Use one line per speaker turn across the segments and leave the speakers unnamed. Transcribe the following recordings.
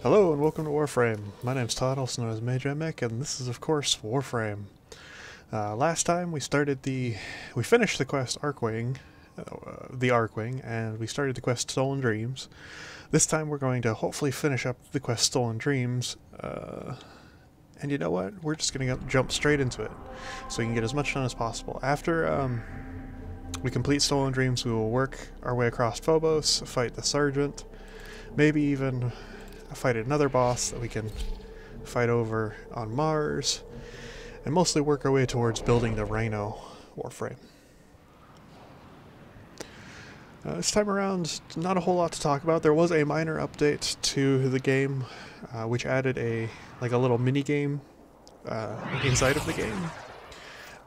Hello and welcome to Warframe. My name's Todd, also known as Majamic, and this is of course Warframe. Last time we finished the quest Arcwing, and we started the quest Stolen Dreams. This time we're going to hopefully finish up the quest Stolen Dreams, and you know what? We're just going to jump straight into it, so we can get as much done as possible. After we complete Stolen Dreams, we will work our way across Phobos, fight the Sergeant, maybe even fight another boss that we can fight over on Mars, and mostly work our way towards building the Rhino Warframe. This time around, not a whole lot to talk about. There was a minor update to the game, which added a little mini game inside of the game,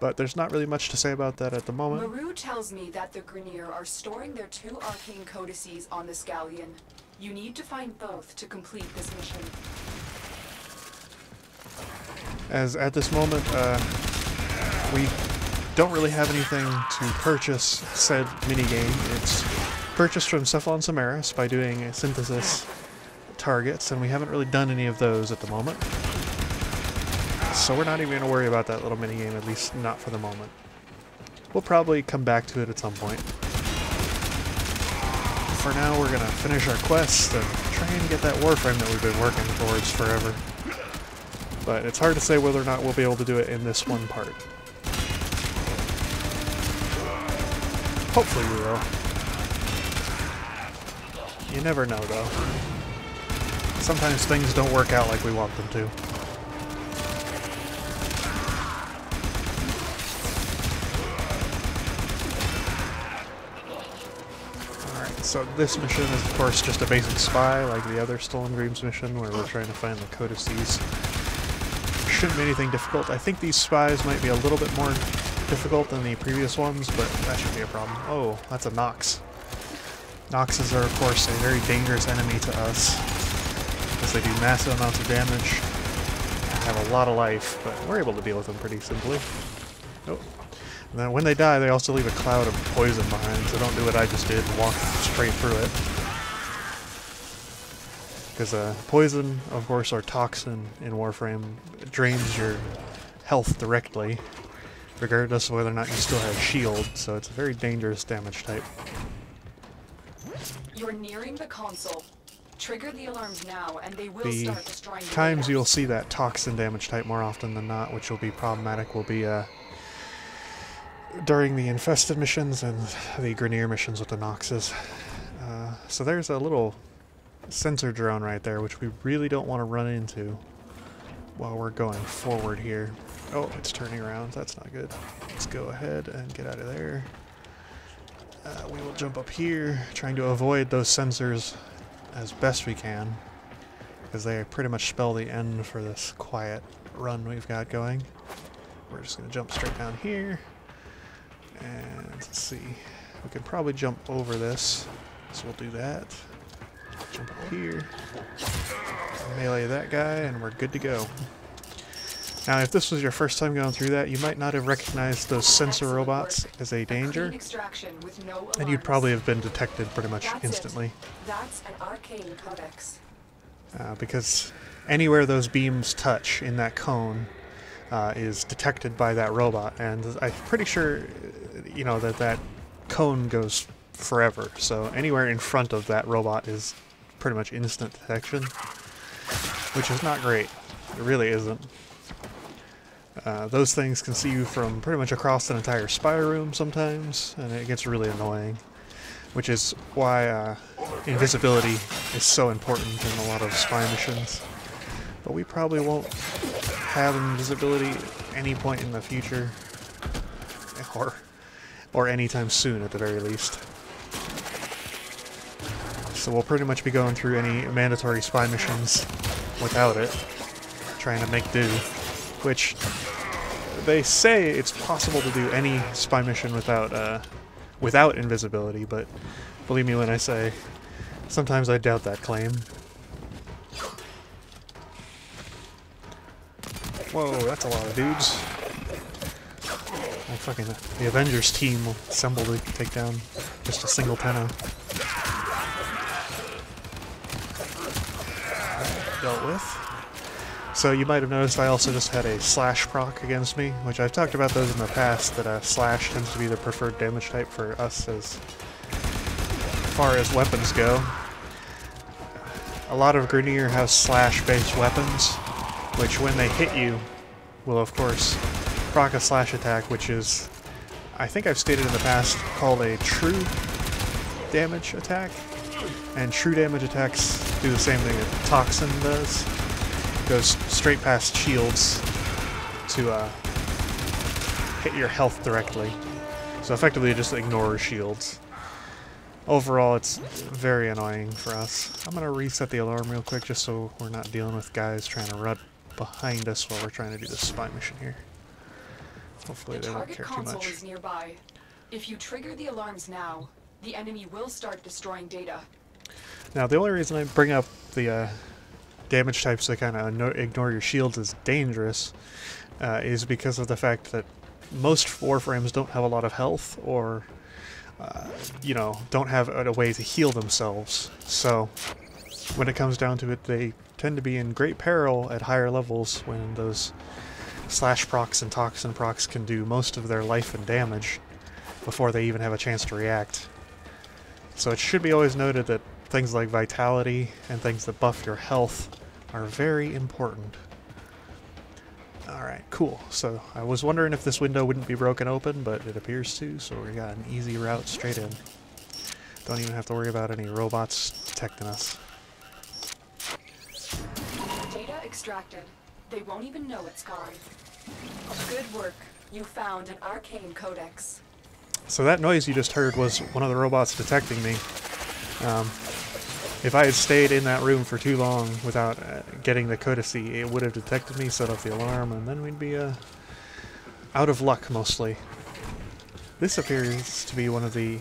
but there's not really much to say about that at the moment.
Maru tells me that the Grineer are storing their 2 arcane codices on the Scallion. You need to find both to complete this mission.
As at this moment, we don't really have anything to purchase said minigame. It's purchased from Cephalon Samaris by doing a synthesis targets, and we haven't really done any of those at the moment. So we're not even going to worry about that little minigame, at least not for the moment. We'll probably come back to it at some point. For now, we're going to finish our quest and try and get that Warframe that we've been working towards forever. But it's hard to say whether or not we'll be able to do it in this one part. Hopefully we will. You never know, though. Sometimes things don't work out like we want them to. So this mission is of course just a basic spy like the other Stolen Dreams mission where we're trying to find the codices. Shouldn't be anything difficult. I think these spies might be a little bit more difficult than the previous ones, but that shouldn't be a problem. Oh, that's a Nox. Noxes are of course a very dangerous enemy to us because they do massive amounts of damage and have a lot of life, but we're able to deal with them pretty simply. Oh. And then when they die, they also leave a cloud of poison behind, so don't do what I just did and walk straight through it. Because poison, of course, or toxin in Warframe, drains your health directly, regardless of whether or not you still have shield, so it's a very dangerous damage type.
You're nearing the console. Trigger the alarms now, and they will start destroying
the times you'll see that toxin damage type more often than not, which will be problematic, will be during the infested missions and the Grineer missions with the Noxes. So there's a little sensor drone right there, which we really don't want to run into while we're going forward here. Oh, it's turning around. That's not good. Let's go ahead and get out of there. We will jump up here, trying to avoid those sensors as best we can, because they pretty much spell the end for this quiet run we've got going. We're just going to jump straight down here. And let's see, we could probably jump over this, so we'll do that. Jump up here, melee that guy, and we're good to go. Now, if this was your first time going through that, you might not have recognized those sensor robots as a danger, and you'd probably have been detected pretty much instantly.
That's an arcane codex.
Because anywhere those beams touch in that cone is detected by that robot, and I'm pretty sure, you know, that cone goes forever, so anywhere in front of that robot is pretty much instant detection, which is not great. It really isn't. Those things can see you from pretty much across an entire spy room sometimes, and it gets really annoying, which is why invisibility is so important in a lot of spy missions. But we probably won't have invisibility any point in the future, or anytime soon at the very least. So we'll pretty much be going through any mandatory spy missions without it, trying to make do, which they say it's possible to do any spy mission without invisibility, but believe me when I say sometimes I doubt that claim. Whoa, that's a lot of dudes. The Avengers team will assemble to take down just a single Tenno. dealt with. So you might have noticed I also just had a slash proc against me, which I've talked about those in the past, that slash tends to be the preferred damage type for us as far as weapons go. A lot of Grineer have slash-based weapons, which when they hit you will of course proc a slash attack, which is, I think I've stated in the past, called a true damage attack. And true damage attacks do the same thing that Toxin does. Goes straight past shields to hit your health directly. So effectively it just ignores shields. Overall it's very annoying for us. I'm gonna reset the alarm real quick just so we're not dealing with guys trying to run behind us while we're trying to do this spy mission here. Hopefully they don't care too much.
The target console is nearby. If you trigger the alarms now, the enemy will start destroying data.
Now the only reason I bring up the damage types that kind of ignore your shields is dangerous is because of the fact that most Warframes don't have a lot of health, or you know, don't have a way to heal themselves. So when it comes down to it, they tend to be in great peril at higher levels when those slash procs and toxin procs can do most of their life and damage before they even have a chance to react. So it should be always noted that things like vitality and things that buff your health are very important. Alright, cool. So I was wondering if this window wouldn't be broken open, but it appears to, so we got an easy route straight in. Don't even have to worry about any robots detecting us.
Data extracted. They won't even know it's gone. Good work. You found an arcane codex.
So that noise you just heard was one of the robots detecting me. If I had stayed in that room for too long without getting the codicy, it would have detected me, set off the alarm, and then we'd be out of luck mostly. This appears to be one of the...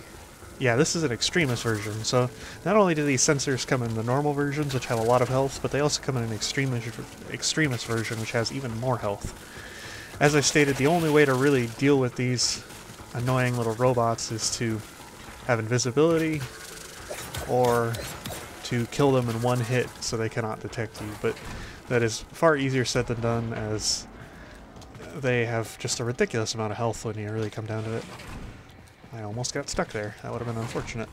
Yeah, this is an extremist version, so not only do these sensors come in the normal versions, which have a lot of health, but they also come in an extremist version, which has even more health. As I stated, the only way to really deal with these annoying little robots is to have invisibility, or to kill them in one hit so they cannot detect you, but that is far easier said than done, as they have just a ridiculous amount of health when you really come down to it. I almost got stuck there. That would have been unfortunate.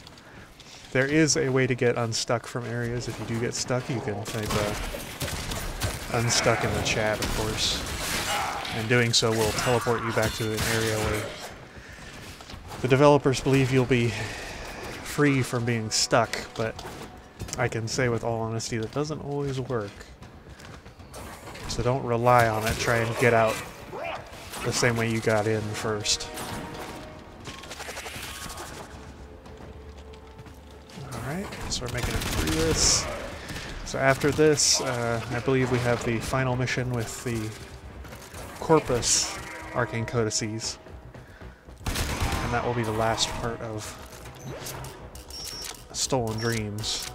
There is a way to get unstuck from areas. If you do get stuck, you can type unstuck in the chat, of course, and doing so will teleport you back to an area where the developers believe you'll be free from being stuck, but I can say with all honesty that doesn't always work. So don't rely on it. Try and get out the same way you got in first. Alright, so we're making it through this. So after this, I believe we have the final mission with the Corpus Arcane Codices. And that will be the last part of Stolen Dreams,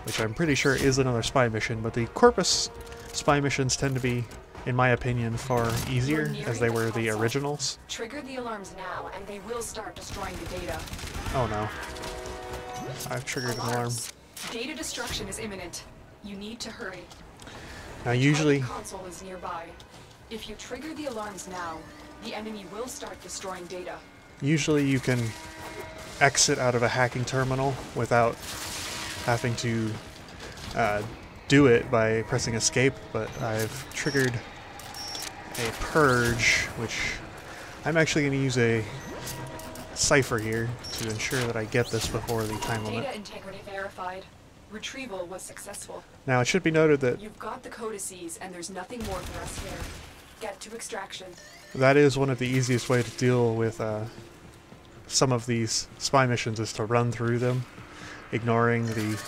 which I'm pretty sure is another spy mission, but the Corpus spy missions tend to be, in my opinion, far easier, as they were the originals.
Trigger the alarms now, and they will start destroying the data.
Oh no. I've triggered an alarm.
Data destruction is imminent. You need to hurry.
Now usually...
The console is nearby. If you trigger the alarms now, the enemy will start destroying data.
Usually you can exit out of a hacking terminal without having to do it by pressing escape, but I've triggered a purge, which I'm actually going to use a cipher here to ensure that I get this before the time limit.
Data integrity verified. Retrieval was successful.
Now it should be noted that
You've got the codices, and there's nothing more for us here. Get to extraction.
that is one of the easiest ways to deal with some of these spy missions, is to run through them, ignoring the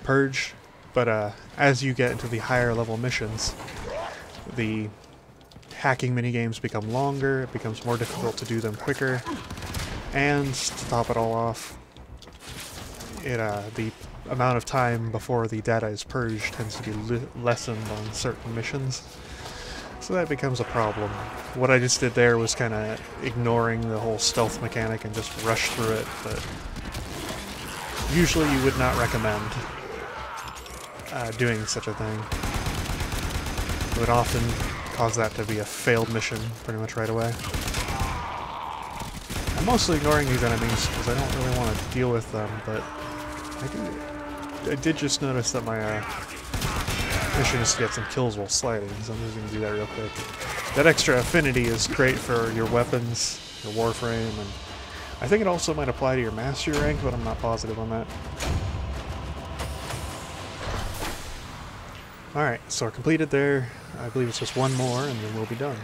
purge. But as you get into the higher level missions, the hacking minigames become longer, it becomes more difficult to do them quicker, and to top it all off, the amount of time before the data is purged tends to be lessened on certain missions. So that becomes a problem. What I just did there was kind of ignoring the whole stealth mechanic and just rush through it, but usually you would not recommend. doing such a thing. It would often cause that to be a failed mission pretty much right away. I'm mostly ignoring these enemies because I don't really want to deal with them, but I did just notice that my mission is to get some kills while sliding, so I'm just going to do that real quick. That extra affinity is great for your weapons, your Warframe, and I think it also might apply to your mastery rank, but I'm not positive on that. Alright, so we're completed there. I believe it's just one more, and then we'll be done.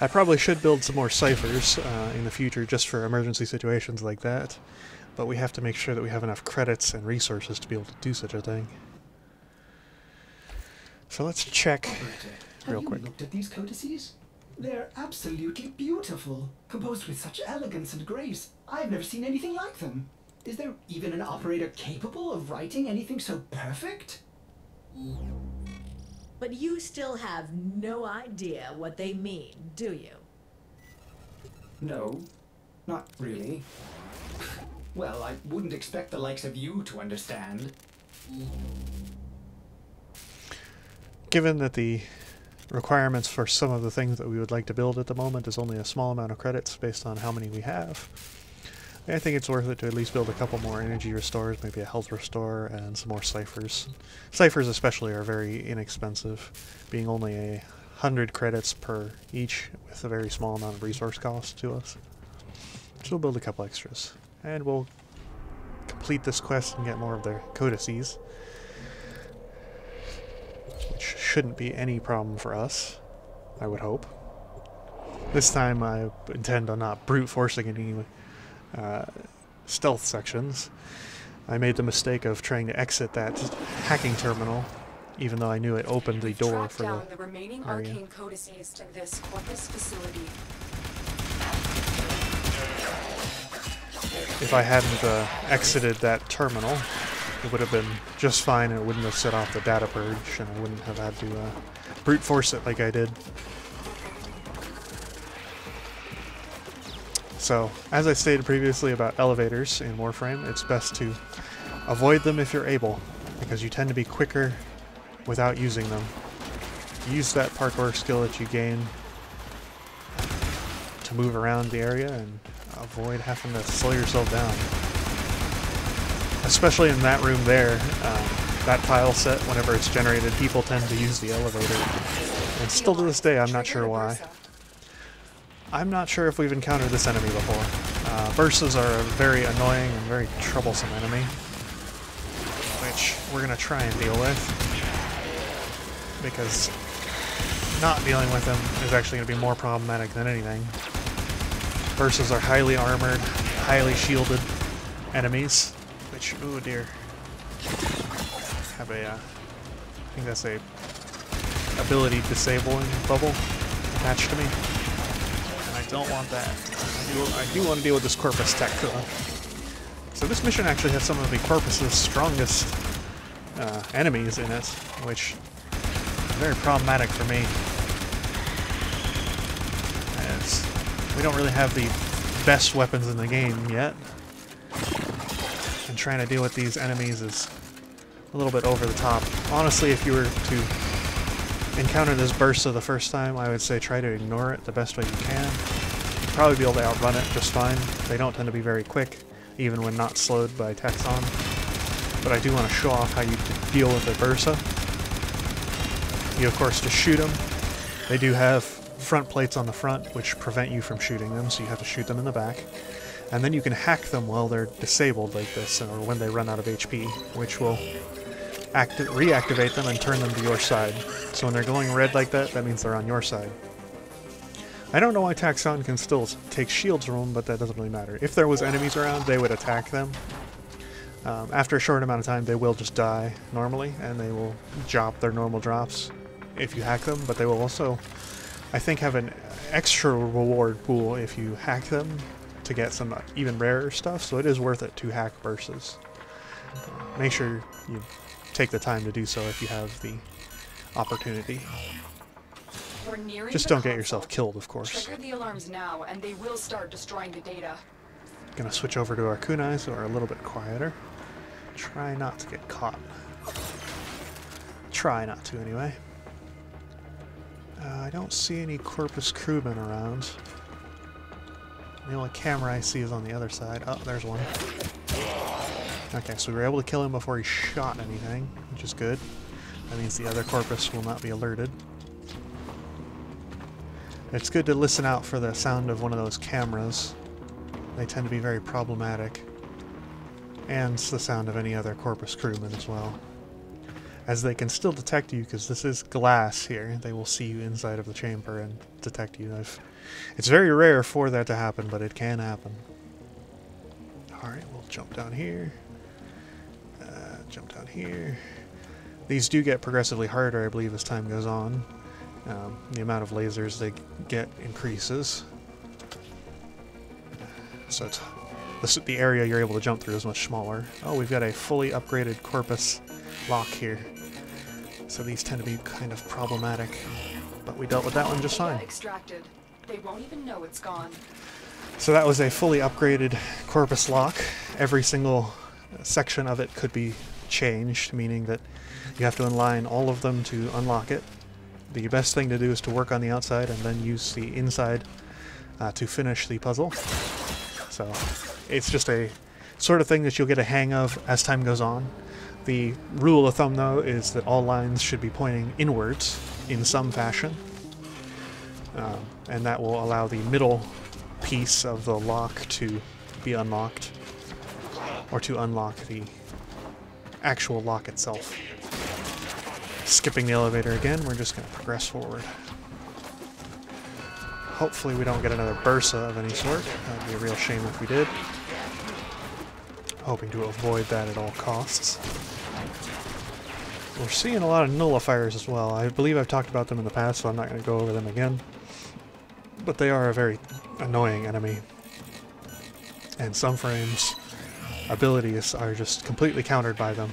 I probably should build some more ciphers in the future just for emergency situations like that, but we have to make sure that we have enough credits and resources to be able to do such a thing. So let's check real quick.
Have you looked at these codices? They're absolutely beautiful, composed with such elegance and grace. I've never seen anything like them. Is there even an operator capable of writing anything so perfect?
But you still have no idea what they mean, do you?
No, not really. Well, I wouldn't expect the likes of you to understand.
Given that the requirements for some of the things that we would like to build at the moment is only a small amount of credits based on how many we have, I think it's worth it to at least build a couple more energy restores, maybe a health restore, and some more ciphers. Ciphers especially are very inexpensive, being only 100 credits per each with a very small amount of resource cost to us. So we'll build a couple extras. And we'll complete this quest and get more of their codices, which shouldn't be any problem for us, I would hope. This time I intend on not brute forcing any stealth sections. I made the mistake of trying to exit that hacking terminal, even though I knew it opened the door for
the remaining
area.
arcane codices to this Corpus facility.
If I hadn't exited that terminal, it would have been just fine and it wouldn't have set off the data purge, and I wouldn't have had to brute force it like I did. So, as I stated previously about elevators in Warframe, it's best to avoid them if you're able, because you tend to be quicker without using them. Use that parkour skill that you gain to move around the area and avoid having to slow yourself down. Especially in that room there, that tile set, whenever it's generated, people tend to use the elevator. And still to this day, I'm not sure why. I'm not sure if we've encountered this enemy before. Bursas are a very annoying and very troublesome enemy, which we're going to try and deal with, because not dealing with them is actually going to be more problematic than anything. Bursas are highly armored, highly shielded enemies, which, oh dear, have a, I think that's a ability disabling bubble attached to me. Don't want that. I do want to deal with this Corpus tech. So this mission actually has some of the Corpus's strongest enemies in it, which is very problematic for me, as we don't really have the best weapons in the game yet, and trying to deal with these enemies is a little bit over the top. Honestly, if you were to encounter this Bursa the first time, I would say try to ignore it the best way you can. You'll probably be able to outrun it just fine. They don't tend to be very quick, even when not slowed by Texon. But I do want to show off how you deal with a Bursa. You of course just shoot them. They do have front plates on the front which prevent you from shooting them, so you have to shoot them in the back. And then you can hack them while they're disabled like this, or when they run out of HP, which will reactivate them and turn them to your side. So when they're glowing red like that, that means they're on your side. I don't know why Taxon can still take shields from them, but that doesn't really matter. If there was enemies around, they would attack them. After a short amount of time, they will just die normally, and they will drop their normal drops if you hack them, but they will also, I think, have an extra reward pool if you hack them to get some even rarer stuff, so it is worth it to hack Bursas. Make sure you take the time to do so if you have the opportunity. Just don't get yourself killed, of course.
Trigger the alarms now, and they will start destroying the data.
Gonna switch over to our kunai so we're a little bit quieter. Try not to get caught. try not to anyway. I don't see any Corpus crewmen around. The only camera I see is on the other side. Oh, there's one. Okay, so we were able to kill him before he shot anything, which is good. That means the other Corpus will not be alerted. It's good to listen out for the sound of one of those cameras. They tend to be very problematic. And the sound of any other Corpus crewmen as well. As they can still detect you, because this is glass here. They will see you inside of the chamber and detect you. It's very rare for that to happen, but it can happen. Alright, we'll jump down here. Jump down here. These do get progressively harder, I believe, as time goes on. The amount of lasers they get increases. So the area you're able to jump through is much smaller. Oh, we've got a fully upgraded Corpus lock here. So these tend to be kind of problematic. But we dealt with that one just fine.
Extracted. They won't even know it's gone.
So that was a fully upgraded Corpus lock. Every single section of it could be changed, meaning that you have to align all of them to unlock it. The best thing to do is to work on the outside and then use the inside to finish the puzzle. So it's just a sort of thing that you'll get a hang of as time goes on. The rule of thumb, though, is that all lines should be pointing inwards in some fashion. And that will allow the middle piece of the lock to be unlocked, or to unlock the actual lock itself. Skipping the elevator again, we're just going to progress forward. Hopefully we don't get another bursa of any sort. That would be a real shame if we did. Hoping to avoid that at all costs. We're seeing a lot of nullifiers as well. I believe I've talked about them in the past, so I'm not going to go over them again. But they are a very annoying enemy. And Warframe's abilities are just completely countered by them,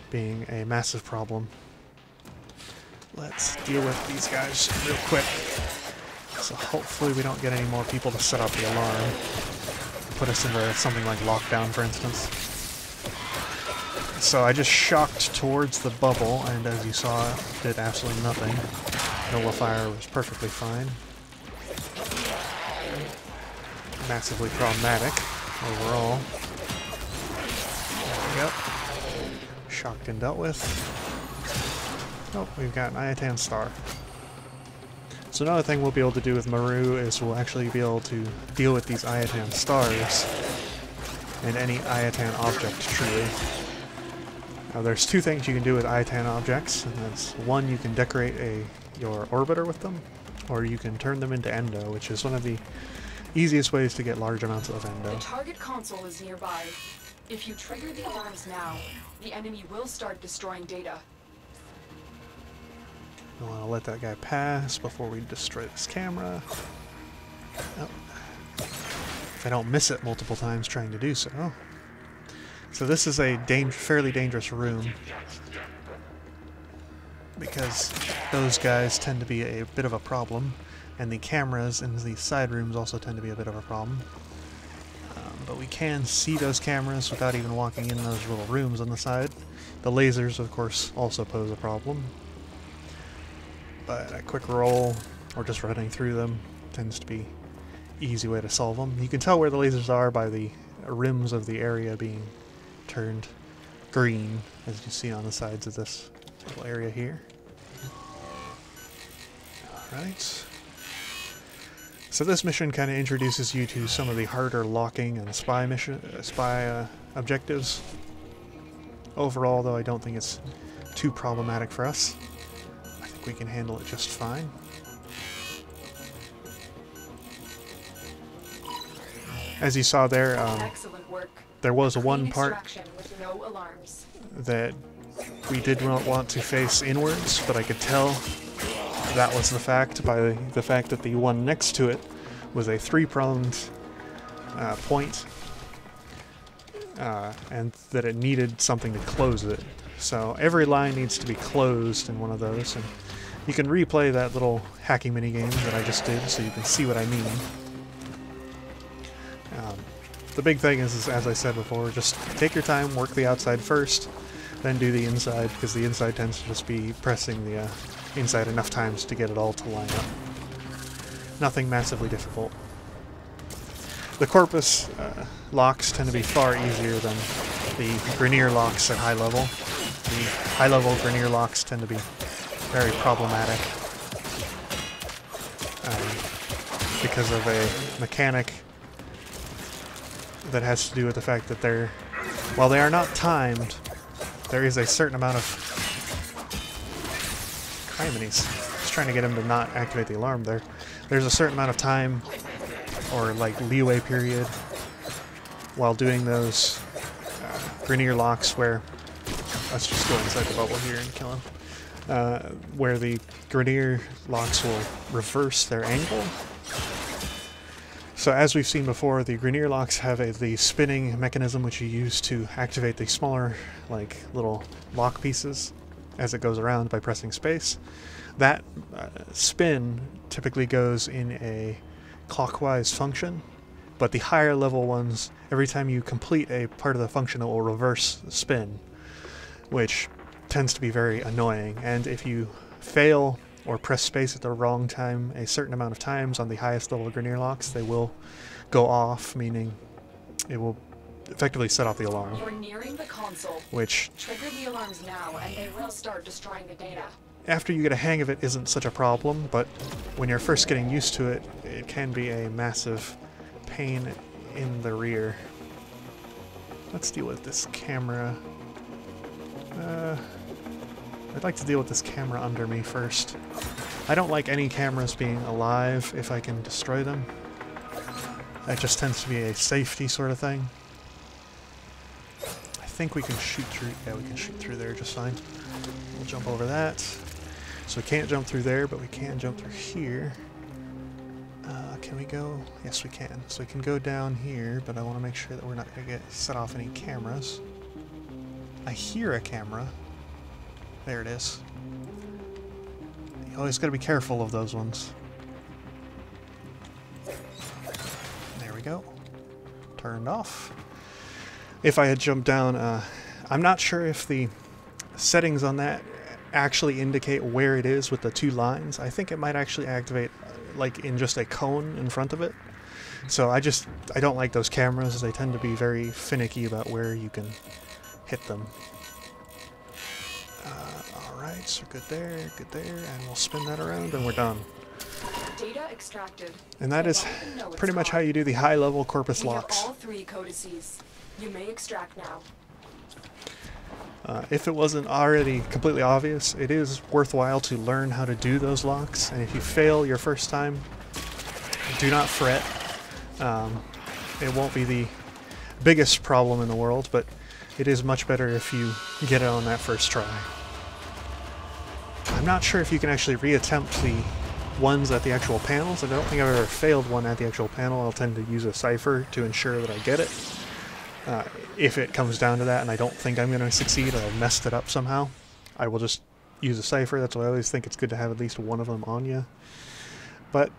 being a massive problem. Let's deal with these guys real quick. So hopefully we don't get any more people to set up the alarm. Put us into something like lockdown, for instance. So I just shocked towards the bubble, and as you saw, did absolutely nothing. Nullifier was perfectly fine. Massively problematic overall. There we go. Shocked and dealt with. Oh, we've got an Iatan star. So another thing we'll be able to do with Maru is we'll actually be able to deal with these Iatan stars and any Iatan object tree. Now there's two things you can do with Iatan objects, and that's one, you can decorate your orbiter with them, or you can turn them into endo, which is one of the easiest ways to get large amounts of endo.
The target console is nearby. If you trigger the alarms now, the enemy will start destroying data.
I want to let that guy pass before we destroy this camera. Oh. If I don't miss it multiple times trying to do so. So this is a fairly dangerous room, because those guys tend to be a bit of a problem, and the cameras in the side rooms also tend to be a bit of a problem. But we can see those cameras without even walking in those little rooms on the side. The lasers, of course, also pose a problem. But a quick roll, or just running through them, tends to be an easy way to solve them. You can tell where the lasers are by the rims of the area being turned green, as you see on the sides of this little area here. Alright. So this mission kind of introduces you to some of the harder locking and spy objectives. Overall, though, I don't think it's too problematic for us. I think we can handle it just fine. As you saw there,
Excellent work.
there was
Clean
one part
extraction with no alarms.
that we did not want to face inwards, but I could tell that was the fact by the fact that the one next to it was a three-pronged point, and that it needed something to close it. So every line needs to be closed in one of those, and you can replay that little hacking minigame that I just did so you can see what I mean. The big thing is, as I said before, just take your time, work the outside first. then do the inside, because the inside tends to just be pressing the inside enough times to get it all to line up. Nothing massively difficult. The Corpus locks tend to be far easier than the Grineer locks at high level. The high level Grineer locks tend to be very problematic because of a mechanic that has to do with the fact that while they are not timed, there is a certain amount of... Criminies. Just trying to get him to not activate the alarm there. There's a certain amount of time, or like leeway period, while doing those Grineer locks where... Let's just go inside the bubble here and kill him. Where the Grineer locks will reverse their angle. So as we've seen before, the Grineer locks have the spinning mechanism which you use to activate the smaller, like, little lock pieces as it goes around by pressing space. That spin typically goes in a clockwise function, but the higher level ones, every time you complete a part of the function, it will reverse spin, which tends to be very annoying. And if you fail or press space at the wrong time a certain amount of times on the highest level Grineer locks, they will go off, meaning it will effectively set off the alarm.
You're nearing the console.
Which,
trigger the alarms now and they will start destroying the data.
After you get a hang of it, isn't such a problem, but when you're first getting used to it, it can be a massive pain in the rear. Let's deal with this camera. I'd like to deal with this camera under me first. I don't like any cameras being alive if I can destroy them. That just tends to be a safety sort of thing. I think we can shoot through... Yeah, we can shoot through there just fine. We'll jump over that. So we can't jump through there, but we can jump through here. Can we go? Yes, we can. So we can go down here, but I want to make sure that we're not going to set off any cameras. I hear a camera. There it is. You always got to be careful of those ones. There we go. Turned off. If I had jumped down, I'm not sure if the settings on that actually indicate where it is with the two lines. I think it might actually activate like in just a cone in front of it. So I don't like those cameras. They tend to be very finicky about where you can hit them. Alright, so good there, and we'll spin that around and we're done.
Data extracted.
And that is pretty much how you do the high-level Corpus locks.
We have all 3 codices. You may extract now.
If it wasn't already completely obvious, it is worthwhile to learn how to do those locks, and if you fail your first time, do not fret. It won't be the biggest problem in the world, but it is much better if you get it on that first try. I'm not sure if you can actually reattempt the ones at the actual panels. I don't think I've ever failed one at the actual panel. I'll tend to use a cipher to ensure that I get it. If it comes down to that and I don't think I'm going to succeed or I've messed it up somehow, I will just use a cipher. That's why I always think it's good to have at least one of them on you. But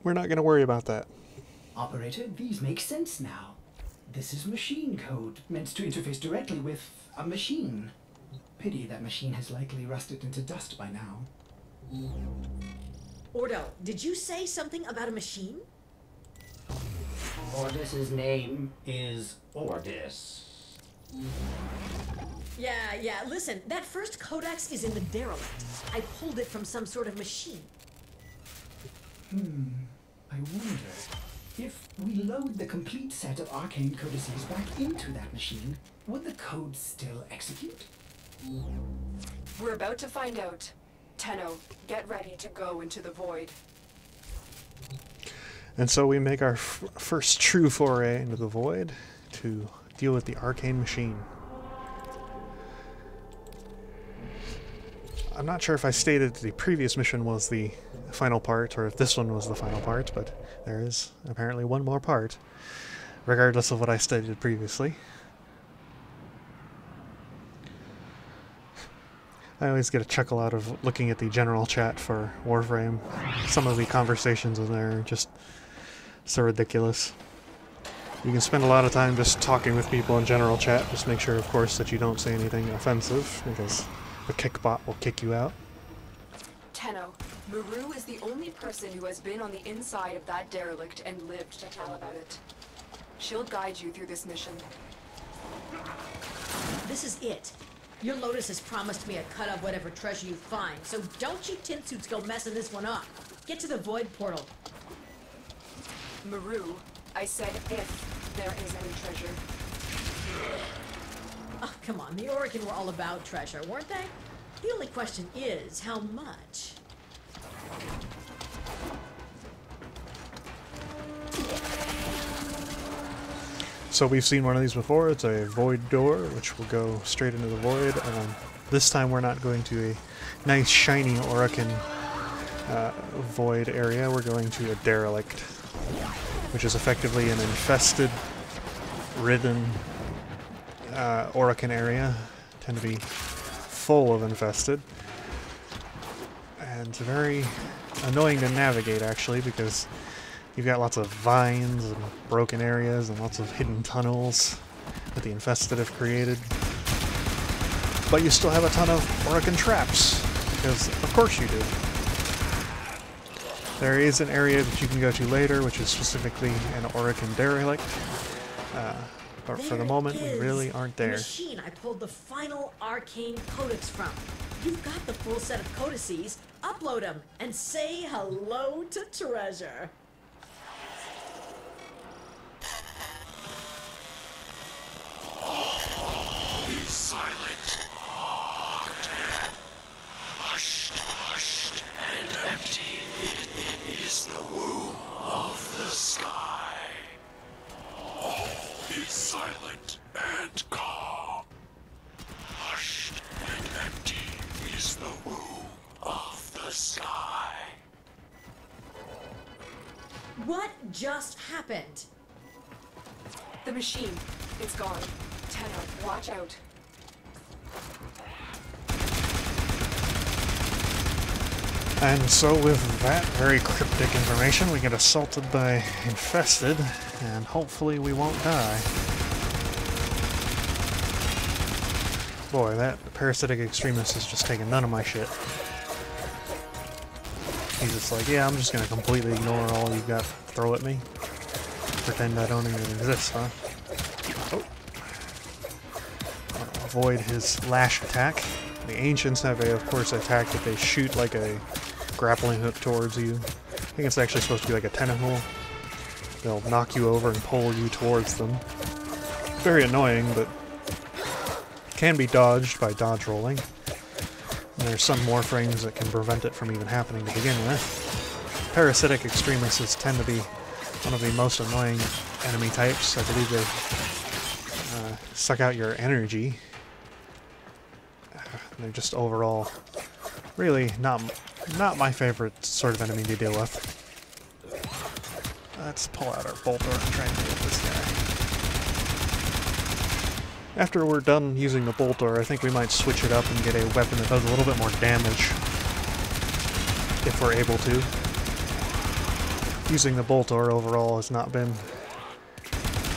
we're not going to worry about that.
Operator, these make sense now. This is machine code, meant to interface directly with a machine. Pity that machine has likely rusted into dust by now.
Ordo, did you say something about a machine?
Ordis's name is Ordis.
Yeah, listen, that first codex is in the derelict. I pulled it from some sort of machine.
I wonder, if we load the complete set of arcane codices back into that machine, would the code still execute?
We're about to find out. Tenno, get ready to go into the void.
And so we make our first true foray into the void to deal with the arcane machine. I'm not sure if I stated the previous mission was the final part or if this one was the final part, but there is apparently one more part, regardless of what I stated previously. I always get a chuckle out of looking at the general chat for Warframe. Some of the conversations in there are just so ridiculous. You can spend a lot of time just talking with people in general chat. Just make sure, of course, that you don't say anything offensive, because the kickbot will kick you out.
Tenno, Maru is the only person who has been on the inside of that derelict and lived to tell about it. She'll guide you through this mission.
This is it. Your Lotus has promised me a cut of whatever treasure you find, so don't you tin-suits go messing this one up. Get to the Void Portal.
Maru, I said if there is any treasure.
Oh, come on, the Oregon were all about treasure, weren't they? The only question is, how much?
So we've seen one of these before. It's a void door, which will go straight into the void. This time we're not going to a nice shiny Orokin void area. We're going to a derelict, which is effectively an infested, ridden Orokin area. Tend to be full of infested. And very annoying to navigate, actually, because you've got lots of vines and broken areas and lots of hidden tunnels that the infested have created. But you still have a ton of Orokin traps, because of course you do. There is an area that you can go to later, which is specifically an Orokin derelict. But for the moment, we really aren't there.
The machine I pulled the final arcane codex from. You've got the full set of codices. Upload them and say hello to treasure.
Be silent. Hushed and empty is the womb of the sky. Be silent and calm. Hushed and empty is the womb of the sky.
What just happened?
The machine, it's gone. Tenno, watch out.
And so with that very cryptic information, we get assaulted by infested, and hopefully we won't die. Boy, that parasitic extremist has just taken none of my shit. He's just like, yeah, I'm just gonna completely ignore all you got to throw at me. Pretend I don't even exist, huh? Oh. Avoid his lash attack. The ancients have a, of course, attack that they shoot like a grappling hook towards you. I think it's actually supposed to be like a tentacle. They'll knock you over and pull you towards them. Very annoying, but can be dodged by dodge rolling. And there's some Warframes that can prevent it from even happening to begin with. Parasitic extremists tend to be one of the most annoying enemy types. I believe they suck out your energy. They're just overall really not my favorite sort of enemy to deal with. Let's pull out our bolter and try and deal with this guy. After we're done using the bolter, I think we might switch it up and get a weapon that does a little bit more damage, if we're able to. Using the bolter overall has not been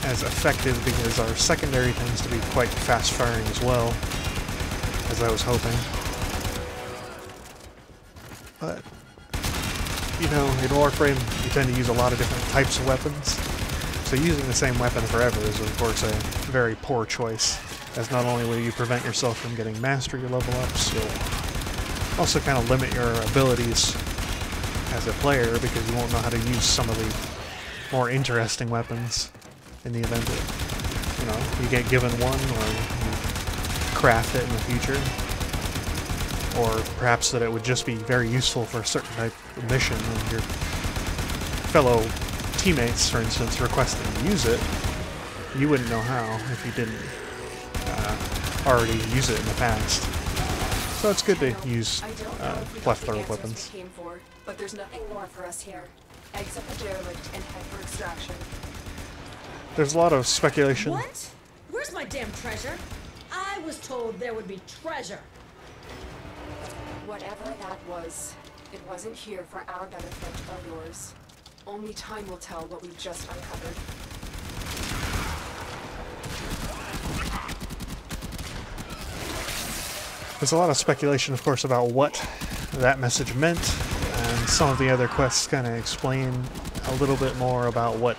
as effective because our secondary tends to be quite fast firing as well, as I was hoping. But, you know, in Warframe you tend to use a lot of different types of weapons, so using the same weapon forever is of course a very poor choice, as not only will you prevent yourself from getting mastery level ups, you'll also kind of limit your abilities as a player because you won't know how to use some of the more interesting weapons in the event that, you know, you get given one or you craft it in the future. Or perhaps that it would just be very useful for a certain type of mission and your fellow teammates, for instance, requesting to use it, you wouldn't know how if you didn't already use it in the past. So it's good to use plethora of weapons.
Came for, but there's nothing more for us here. Exit the derelict and head for extraction.
There's a lot of speculation.
What? Where's my damn treasure? I was told there would be treasure.
Whatever that was, it wasn't here for our benefit or yours. Only time will tell what we've just uncovered.
There's a lot of speculation, of course, about what that message meant, and some of the other quests kind of explain a little bit more about what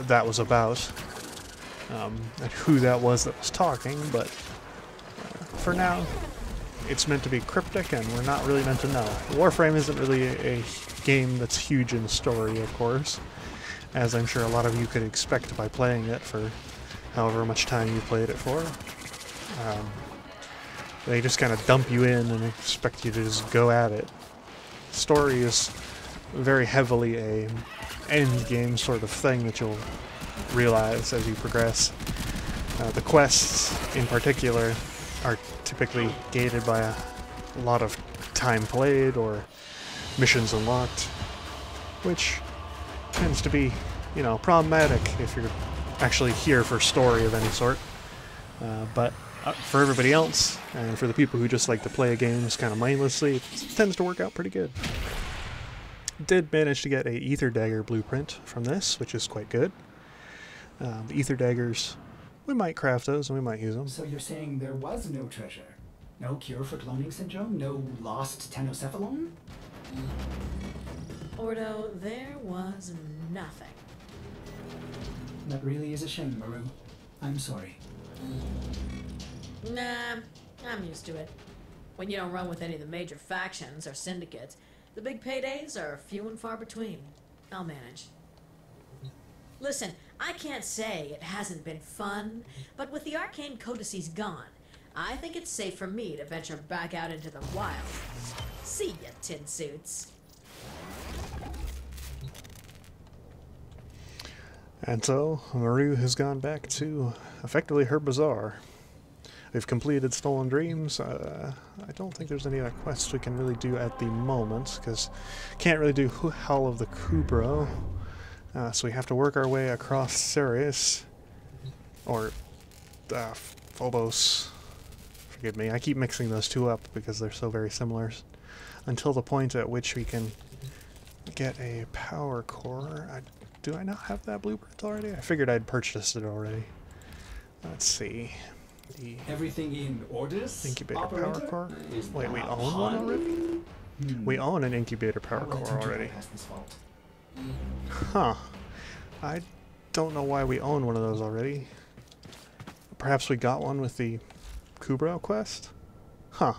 that was about, and who that was talking, but for now, it's meant to be cryptic, and we're not really meant to know. Warframe isn't really a game that's huge in story, of course, as I'm sure a lot of you could expect by playing it for however much time you played it for. They just kind of dump you in and expect you to just go at it. Story is very heavily a end game sort of thing that you'll realize as you progress. The quests, in particular, are typically gated by a lot of time played or missions unlocked, which tends to be, you know, problematic if you're actually here for story of any sort. But for everybody else, and for the people who just like to play games kind of mindlessly, it tends to work out pretty good. Did manage to get a Ether Dagger blueprint from this, which is quite good. The Ether Daggers, we might craft those and we might use them.
So you're saying there was no treasure? No cure for cloning syndrome? No lost tenocephalon?
Ordo, there was nothing.
That really is a shame, Maru. I'm sorry.
Nah, I'm used to it. When you don't run with any of the major factions or syndicates, the big paydays are few and far between. I'll manage. Listen, I can't say it hasn't been fun, but with the arcane codices gone, I think it's safe for me to venture back out into the wild. See ya, tin suits.
And so, Maru has gone back to, effectively, her bazaar. We've completed Stolen Dreams. I don't think there's any other quests we can really do at the moment, because can't really do Howl of the Kubro. So we have to work our way across Ceres, or Phobos. Forgive me, I keep mixing those two up because they're so very similar. Until the point at which we can get a power core. Do I not have that blueprint already? I figured I'd purchased it already. Let's see. The
Everything in orders?
incubator
operator?
power core?
Is
Wait, we
that a
own one
pun?
already? We own an incubator power
I'll let
core
you
already.
bypass this fault.
Huh. I don't know why we own one of those already. Perhaps we got one with the Kubro quest? Huh.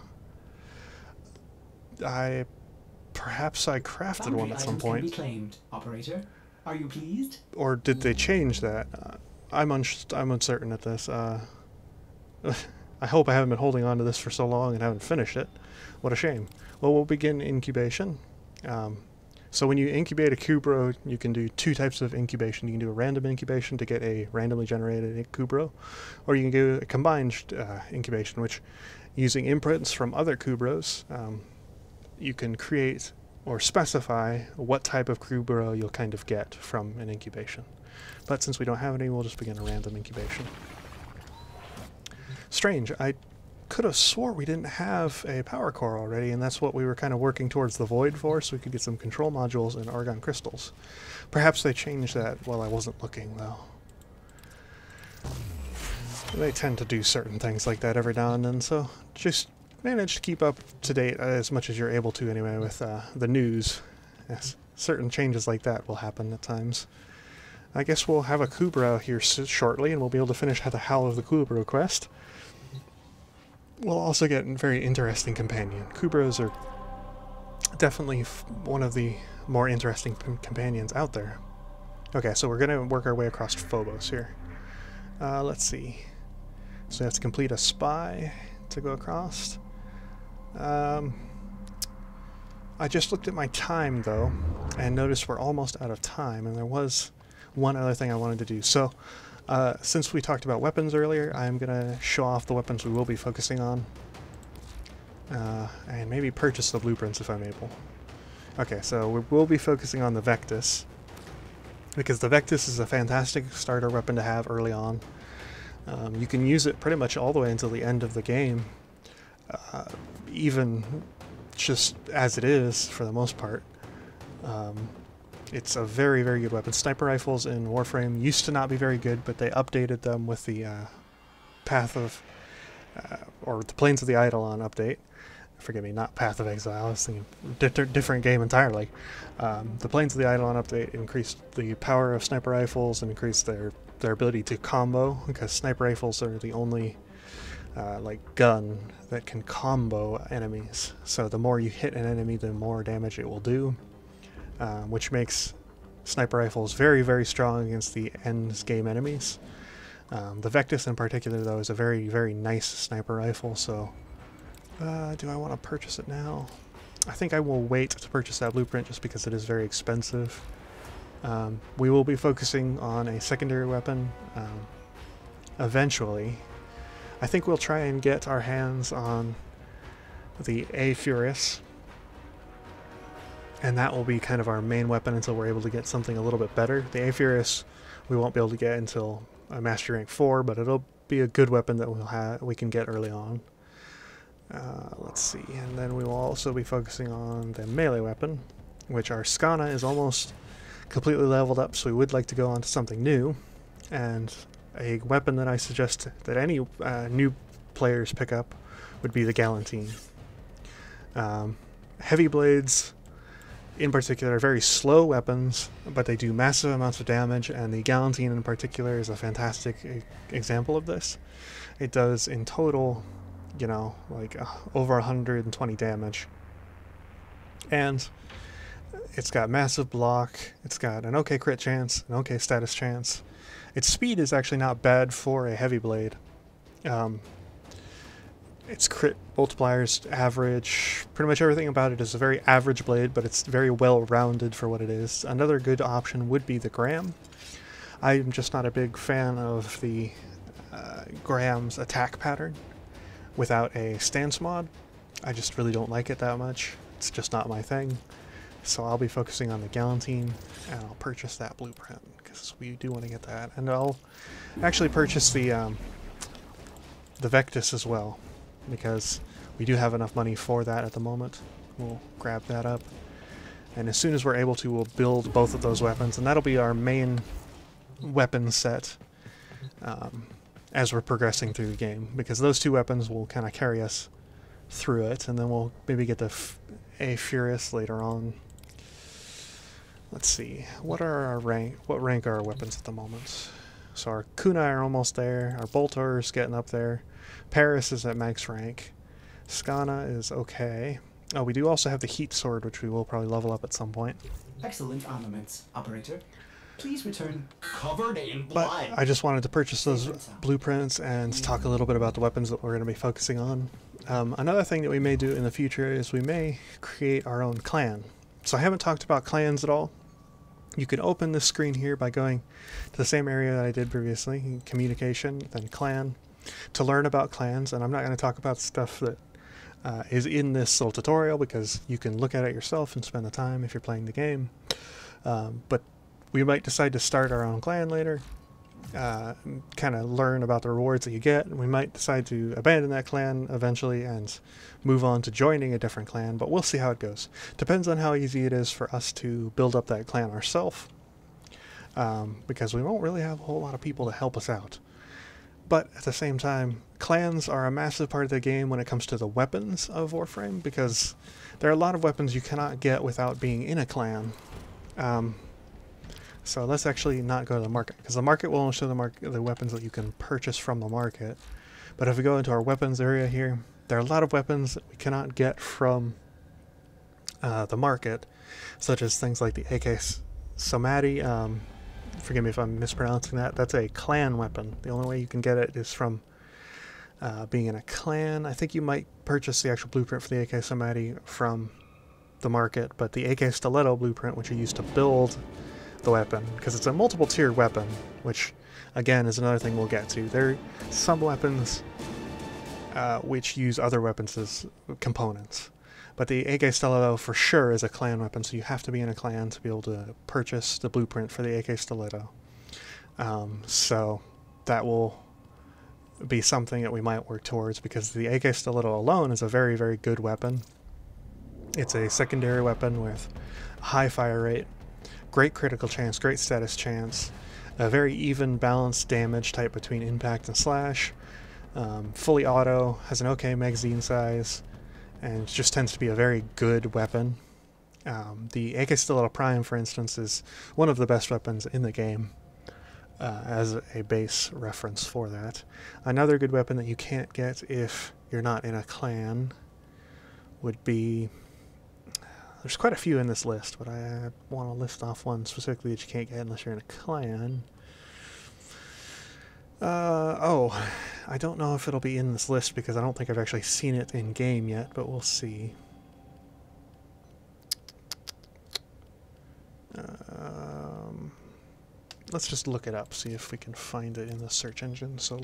Perhaps I crafted one
Boundary
at some
items can
point.
be claimed, operator. Are you pleased?
Or did they change that? I'm uncertain at this. I hope I haven't been holding on to this for so long and haven't finished it. What a shame. Well, we'll begin incubation. So when you incubate a Kubro, you can do two types of incubation. You can do a random incubation to get a randomly generated Kubro, or you can do a combined incubation, which, using imprints from other Kubros, you can create or specify what type of Kubro you'll kind of get from an incubation. But since we don't have any, we'll just begin a random incubation. Strange, I could have swore we didn't have a power core already, and that's what we were kind of working towards the Void for, so we could get some control modules and argon crystals. Perhaps they changed that while I wasn't looking, though. They tend to do certain things like that every now and then, so just manage to keep up to date as much as you're able to anyway with the news. Yes, certain changes like that will happen at times. I guess we'll have a Kubro here shortly, and we'll be able to finish the Howl of the Kubro quest. We'll also get a very interesting companion. Kubros are definitely one of the more interesting companions out there. Okay, so we're going to work our way across Phobos here. Let's see. So we have to complete a spy to go across. I just looked at my time, though, and noticed we're almost out of time, and there was one other thing I wanted to do. So, since we talked about weapons earlier, I'm going to show off the weapons we will be focusing on, and maybe purchase the blueprints if I'm able. Okay, so we will be focusing on the Vectis, because the Vectis is a fantastic starter weapon to have early on. You can use it pretty much all the way until the end of the game, even just as it is for the most part. It's a very, very good weapon. Sniper rifles in Warframe used to not be very good, but they updated them with the Path of or the Plains of the Eidolon update. Forgive me, not Path of Exile. I was thinking different game entirely. The Plains of the Eidolon update increased the power of sniper rifles and increased their ability to combo, because sniper rifles are the only like gun that can combo enemies. So the more you hit an enemy, the more damage it will do, which makes sniper rifles very, very strong against the end game enemies. The Vectis in particular, though, is a very, very nice sniper rifle, so do I want to purchase it now? I think I will wait to purchase that blueprint just because it is very expensive. We will be focusing on a secondary weapon eventually. I think we'll try and get our hands on the A Furious, and that will be kind of our main weapon until we're able to get something a little bit better. The A Furious we won't be able to get until Mastery Rank 4, but it'll be a good weapon that we can get early on. Let's see, and then we will also be focusing on the melee weapon, which our Skana is almost completely leveled up, so we would like to go on to something new. And a weapon that I suggest that any new players pick up would be the Galantine. Heavy blades in particular are very slow weapons, but they do massive amounts of damage, and the Galantine in particular is a fantastic example of this. It does in total, you know, like over 120 damage, and it's got massive block, it's got an okay crit chance, an okay status chance. Its speed is actually not bad for a heavy blade. Its crit multipliers average, pretty much everything about it is a very average blade, but it's very well rounded for what it is. Another good option would be the Graham. I'm just not a big fan of the Graham's attack pattern without a stance mod. I just really don't like it that much. It's just not my thing. So I'll be focusing on the Galantine, and I'll purchase that blueprint because we do want to get that. And I'll actually purchase the Vectis as well, because we do have enough money for that at the moment. We'll grab that up, and as soon as we're able to, we'll build both of those weapons, and that'll be our main weapon set as we're progressing through the game, because those two weapons will kind of carry us through it, and then we'll maybe get the A Furious later on. Let's see, what rank are our weapons at the moment? So our Kunai are almost there, our Boltor is getting up there, Paris is at max rank, Skana is okay. Oh, we do also have the Heat Sword, which we will probably level up at some point.
Excellent armaments, operator. Please return.
Covered in blood.
But I just wanted to purchase those blueprints and talk a little bit about the weapons that we're going to be focusing on. Another thing that we may do in the future is we may create our own clan. So I haven't talked about clans at all. You can open this screen here by going to the same area that I did previously, communication, then clan, to learn about clans. And I'm not going to talk about stuff that is in this little tutorial, because you can look at it yourself and spend the time if you're playing the game. But we might decide to start our own clan later, kind of learn about the rewards that you get. We might decide to abandon that clan eventually and move on to joining a different clan, but we'll see how it goes. Depends on how easy it is for us to build up that clan ourselves, because we won't really have a whole lot of people to help us out. But at the same time, clans are a massive part of the game when it comes to the weapons of Warframe, because there are a lot of weapons you cannot get without being in a clan. So let's actually not go to the market, because the market will only show the weapons that you can purchase from the market. But if we go into our weapons area here, there are a lot of weapons that we cannot get from the market, such as things like the AK Samadhi. Forgive me if I'm mispronouncing that. That's a clan weapon. The only way you can get it is from being in a clan. I think you might purchase the actual blueprint for the AK Samadhi from the market, but the AK Stiletto blueprint, which you use to build the weapon, because it's a multiple tiered weapon, which again is another thing we'll get to. There are some weapons which use other weapons as components, but the AK Stiletto for sure is a clan weapon, so you have to be in a clan to be able to purchase the blueprint for the AK Stiletto. So that will be something that we might work towards, because the AK Stiletto alone is a very, very good weapon. It's a secondary weapon with a high fire rate, great critical chance, great status chance, a very even balanced damage type between impact and slash, Fully auto, has an okay magazine size, and just tends to be a very good weapon. The AK Stiletto Prime, for instance, is one of the best weapons in the game, as a base reference for that. Another good weapon that you can't get if you're not in a clan would be... There's quite a few in this list, but I want to list off one specifically that you can't get unless you're in a clan. Oh, I don't know if it'll be in this list because I don't think I've actually seen it in game yet, but we'll see. Let's just look it up, see if we can find it in the search engine. So,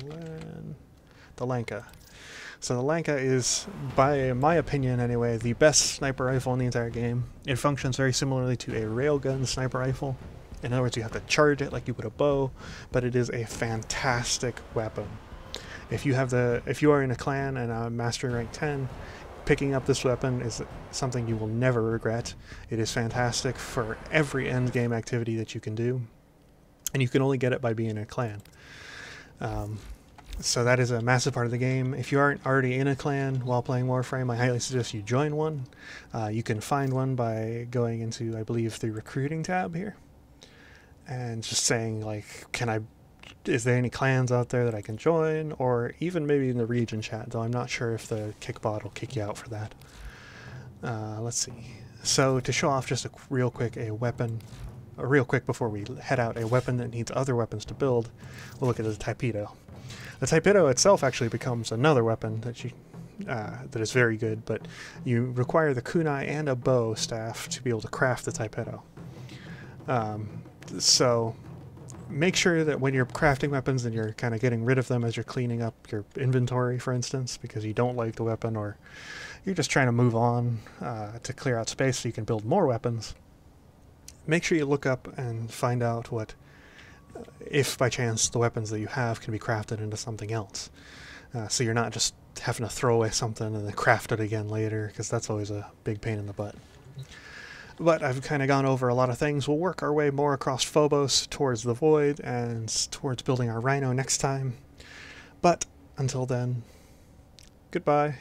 the Lanka. So the Lanka is, by my opinion anyway, the best sniper rifle in the entire game. It functions very similarly to a railgun sniper rifle. In other words, you have to charge it like you would a bow, but it is a fantastic weapon. If you are in a clan and a mastering rank 10, picking up this weapon is something you will never regret. It is fantastic for every end game activity that you can do, and you can only get it by being in a clan. So that is a massive part of the game. If you aren't already in a clan while playing Warframe, I highly suggest you join one. You can find one by going into, I believe, the recruiting tab here, and just saying, like, is there any clans out there that I can join? Or even maybe in the region chat, though I'm not sure if the kickbot will kick you out for that. Let's see. So to show off just real quick before we head out, a weapon that needs other weapons to build, we'll look at the Torpedo. The Torpedo itself actually becomes another weapon that is very good, but you require the kunai and a bow staff to be able to craft the Torpedo. So make sure that when you're crafting weapons and you're kind of getting rid of them as you're cleaning up your inventory, for instance, because you don't like the weapon or you're just trying to move on to clear out space so you can build more weapons, make sure you look up and find out what, if by chance the weapons that you have can be crafted into something else. So you're not just having to throw away something and then craft it again later, because that's always a big pain in the butt. But I've kind of gone over a lot of things. We'll work our way more across Phobos towards the Void and towards building our Rhino next time. But until then, goodbye.